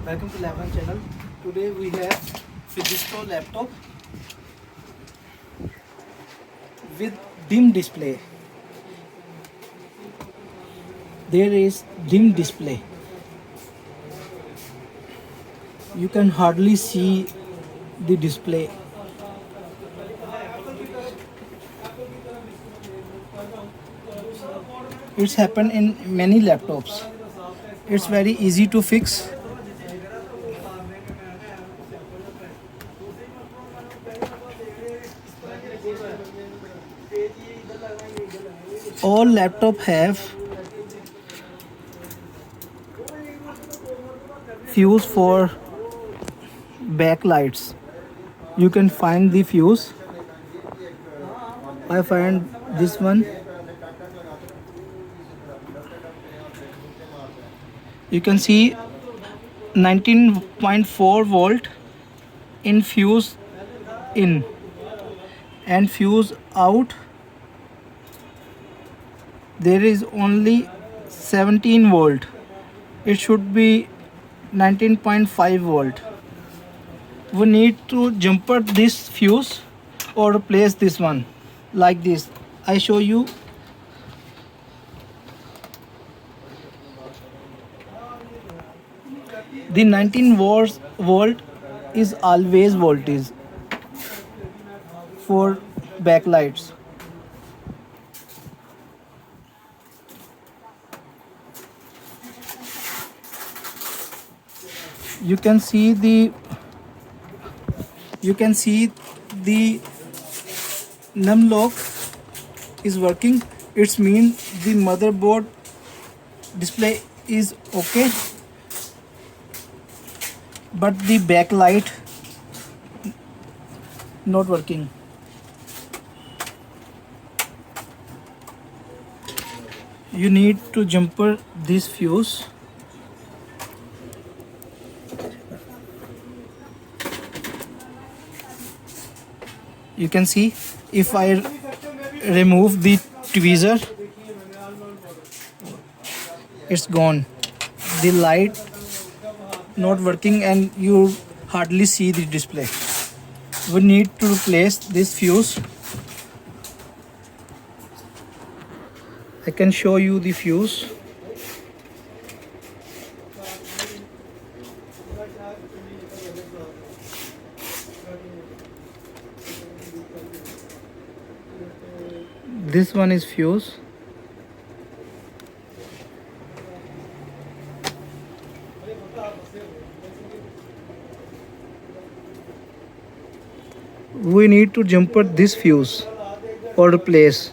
Welcome to Lab 1 channel. Today we have Physistro laptop with dim display. There is dim display. You can hardly see the display. It's happened in many laptops. It's very easy to fix. All laptop have fuse for backlights. You can find the fuse. I find this one. You can see 19.4 volt in fuse in and fuse out. There is only 17 volt. It should be 19.5 volt. We need to jumper this fuse or replace this one like this. I show you. The 19 volt is always voltage for backlights. You can see the num lock is working. It means the motherboard display is okay, but the backlight not working. You need to jumper this fuse. You can see if I remove the tweezer, it's gone. The light not working and you hardly see the display. We need to replace this fuse. I can show you the fuse. This one is fuse. We need to jumper this fuse or replace.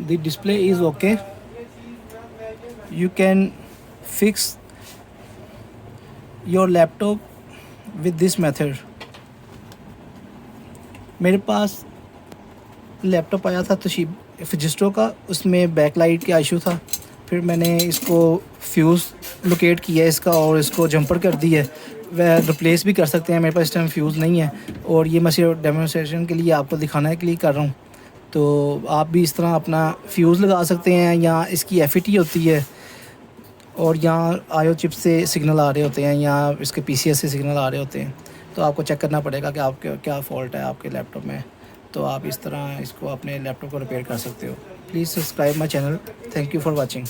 The display is okay. You can fix your laptop with this method. मेरे पास laptop आया था Toshiba फिजिस्ट्रो का, उसमें backlight का issue था। फिर मैंने इसको फ्यूज़ लोकेट किया इसका और इसको जंपर कर दिया। वह रिप्लेस भी कर सकते हैं, मेरे पास इस टाइम फ्यूज़ नहीं है और ये मैं सिर्फ डेमोन्स्ट्रेशन के लिए आपको दिखाने के लिए कर रहा हूँ। तो आप भी इस तरह अपना फ्यूज़ लगा सकते हैं, या इसकी एफईटी होती है और यहाँ आयो चिप से सिग्नल आ रहे होते हैं, या इसके पीसीएस से सिग्नल आ रहे होते हैं। तो आपको चेक करना पड़ेगा कि आपके क्या फ़ॉल्ट है आपके लैपटॉप में। तो आप इस तरह इसको अपने लैपटॉप को रिपेयर कर सकते हो। Please subscribe my channel. Thank you for watching.